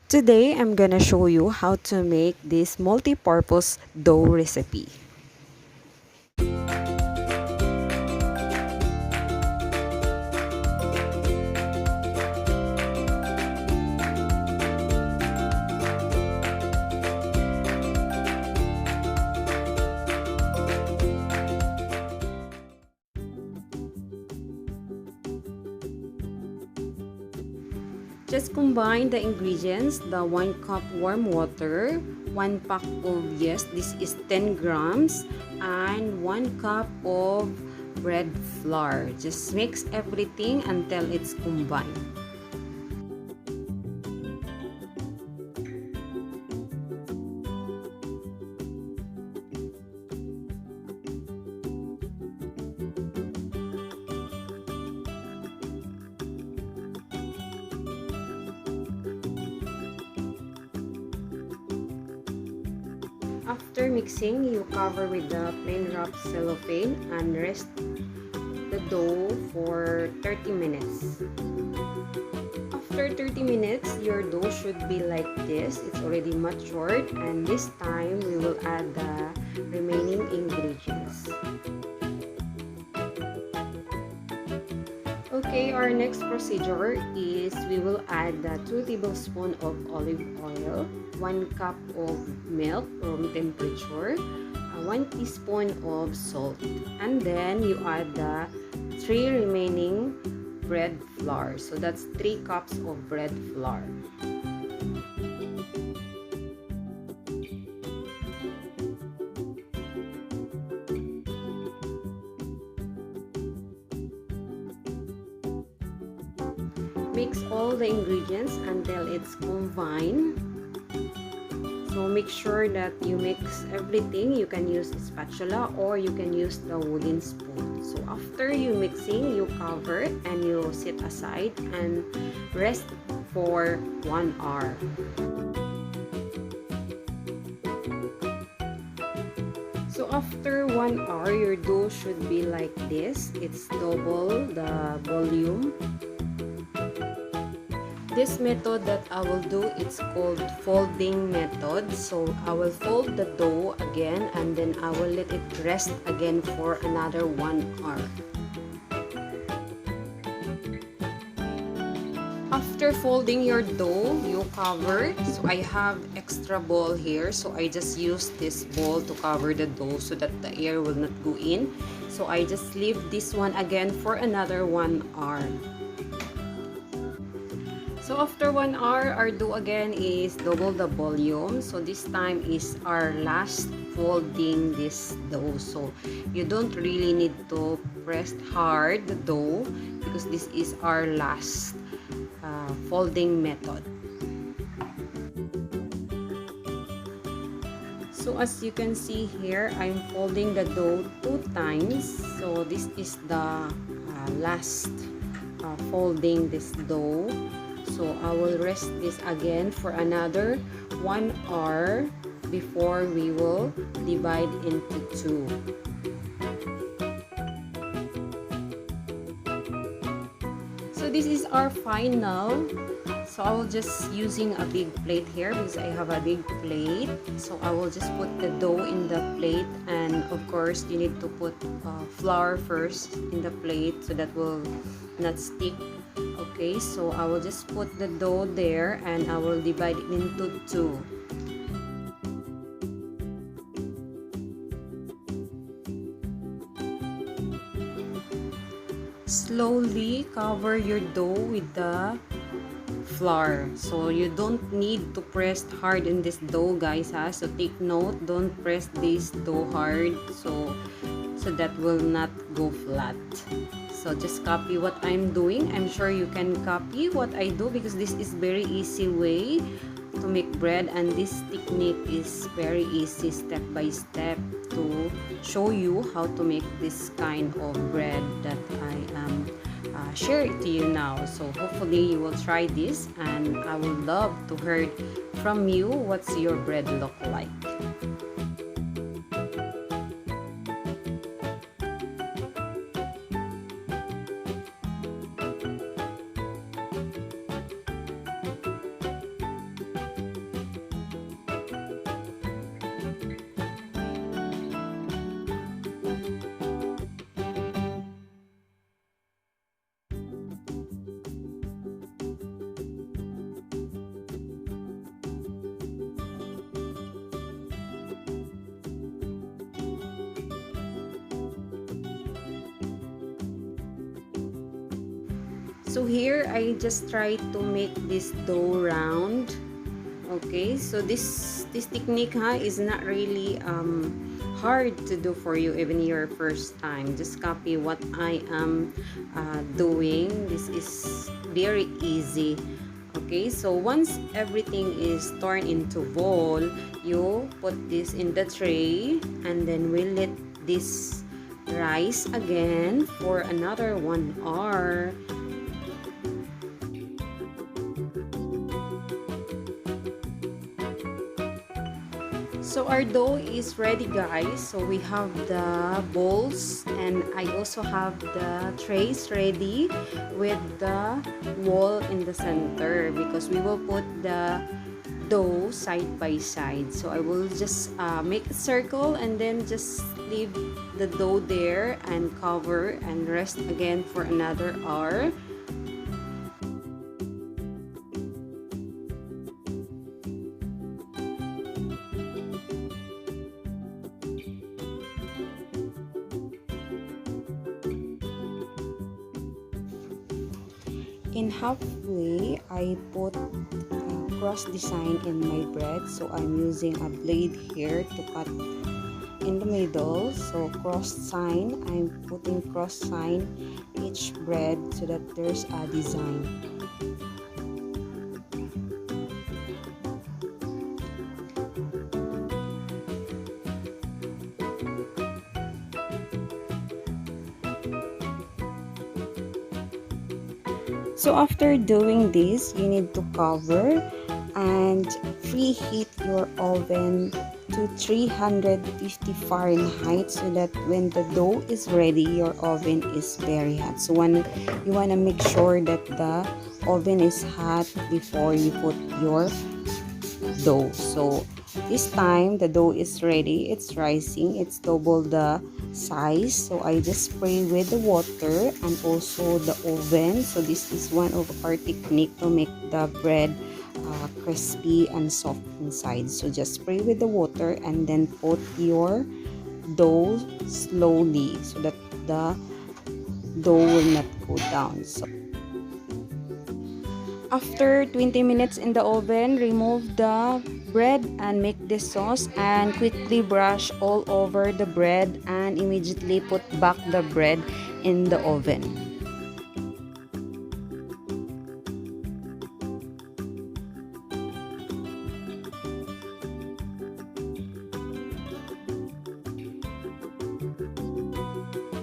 Today, I'm gonna show you how to make this multi-purpose dough recipe. Just combine the ingredients, the 1 cup warm water, 1 pack of, yes, this is 10 grams, and 1 cup of bread flour. Just mix everything until it's combined. After mixing, you cover with the plain wrapped cellophane and rest the dough for 30 minutes. After 30 minutes, your dough should be like this. It's already matured, and this time we will add the remaining ingredients. Okay, our next procedure is we will add 2 tablespoons of olive oil, 1 cup of milk room temperature, 1 teaspoon of salt, and then you add the 3 remaining bread flour. So that's 3 cups of bread flour. Mix all the ingredients until it's combined. So make sure that you mix everything. You can use a spatula or you can use the wooden spoon. So after you mixing, you cover it and you sit aside and rest for 1 hour. So after 1 hour, your dough should be like this. It's double the volume. This method that I will do, it's called folding method. So I will fold the dough again and then I will let it rest again for another 1 hour. After folding your dough, you cover. So I have extra bowl here, so I just use this bowl to cover the dough so that the air will not go in. So I just leave this one again for another 1 hour. So after 1 hour, our dough again is double the volume. So this time is our last folding this dough. So you don't really need to press hard the dough because this is our last folding method. So as you can see here, I'm folding the dough 2 times. So this is the last folding this dough. So I will rest this again for another 1 hour before we will divide into 2. So this is our final. So I will just using a big plate here because I have a big plate. So I will just put the dough in the plate, and of course you need to put flour first in the plate so that will not stick. Okay, so I will just put the dough there and I will divide it into 2. Slowly cover your dough with the flour. So you don't need to press hard in this dough, guys, ha? So take note, don't press this dough hard so that will not go flat. So just copy what I'm doing. I'm sure you can copy what I do because this is very easy way to make bread, and this technique is very easy step by step to show you how to make this kind of bread that I am sharing to you now. So hopefully you will try this, and I would love to hear from you what's your bread look like. So here I just try to make this dough round. Okay, so this technique is not really hard to do for you even your first time. Just copy what I am doing. This is very easy. Okay, so once everything is turned into ball, you put this in the tray and then we let this rise again for another 1 hour. So our dough is ready, guys. So we have the bowls and I also have the trays ready with the wall in the center because we will put the dough side by side. So I will just make a circle and then just leave the dough there and cover and rest again for another hour. In halfway, I put cross design in my bread, so I'm using a blade here to cut in the middle. So cross sign, I'm putting cross sign each bread so that there's a design. So after doing this, you need to cover and preheat your oven to 350 Fahrenheit so that when the dough is ready, your oven is very hot. So you want to make sure that the oven is hot before you put your dough. So this time the dough is ready, it's rising, it's double the size. So I just spray with the water and also the oven. So this is one of our technique to make the bread crispy and soft inside. So just spray with the water and then put your dough slowly so that the dough will not go down. So after 20 minutes in the oven, remove the bread and make this sauce and quickly brush all over the bread and immediately put back the bread in the oven.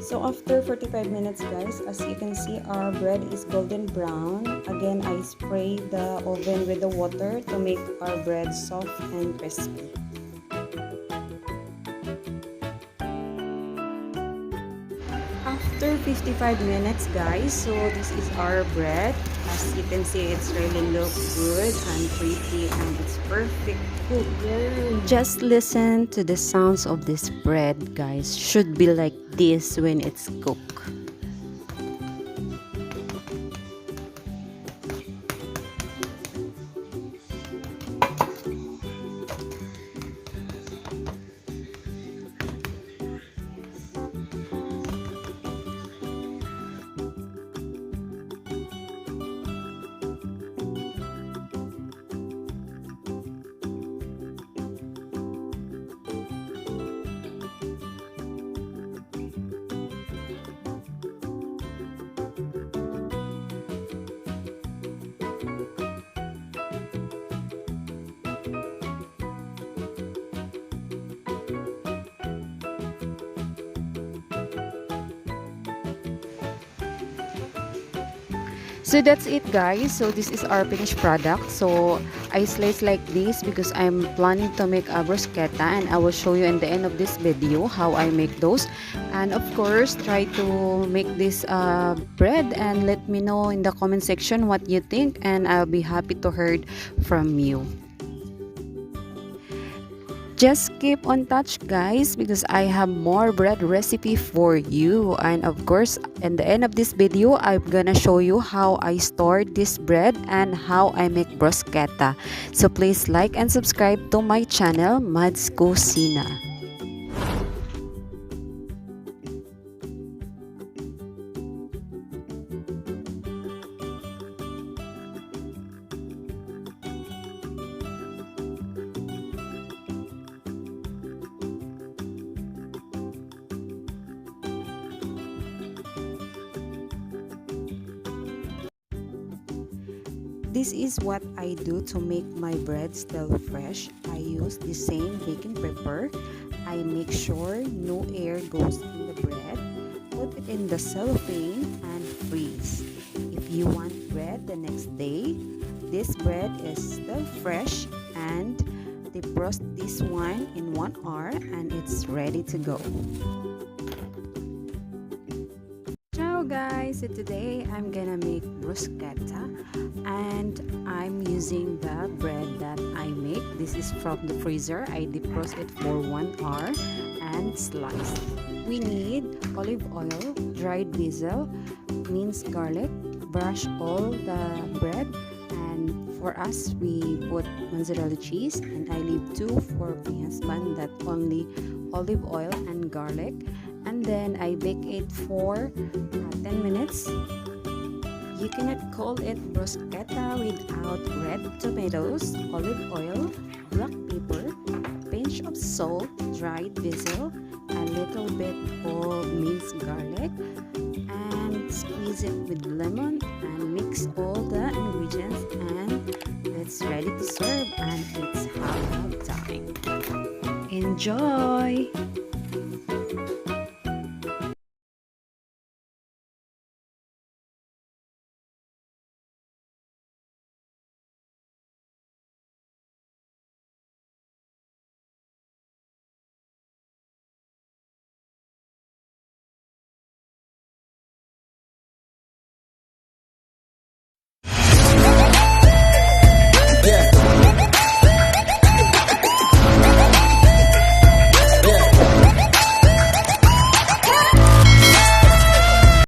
So after 45 minutes, guys, as you can see, our bread is golden brown. Again, I spray the oven with the water to make our bread soft and crispy. After 55 minutes, guys, so this is our bread. As you can see, it's really looks good and pretty and it's perfect cooked. Just listen to the sounds of this bread, guys. Should be like this when it's cooked. So that's it, guys. So this is our finished product. So I slice like this because I'm planning to make a bruschetta, and I will show you in the end of this video how I make those. And of course, try to make this bread and let me know in the comment section what you think, and I'll be happy to hear from you. Just keep on touch, guys, because I have more bread recipe for you. And of course, in the end of this video, I'm gonna show you how I store this bread and how I make bruschetta. So please like and subscribe to my channel, Mads Kusina. this is what I do to make my bread still fresh. I use the same baking paper. I make sure no air goes in the bread. Put it in the cellophane and freeze. If you want bread the next day, this bread is still fresh, and defrost this one in 1 hour and it's ready to go. Ciao guys! So today I'm gonna make bruschetta, and I'm using the bread that I make. This is from the freezer. I defrost it for 1 hour and sliced. We need olive oil, dried basil, minced garlic, brush all the bread, and for us we put mozzarella cheese, and I leave 2 for my husband that only olive oil and garlic, and then I bake it for 10 minutes. You cannot call it bruschetta without red tomatoes, olive oil, black pepper, pinch of salt, dried basil, a little bit of minced garlic, and squeeze it with lemon and mix all the ingredients, and it's ready to serve, and it's half time. Enjoy!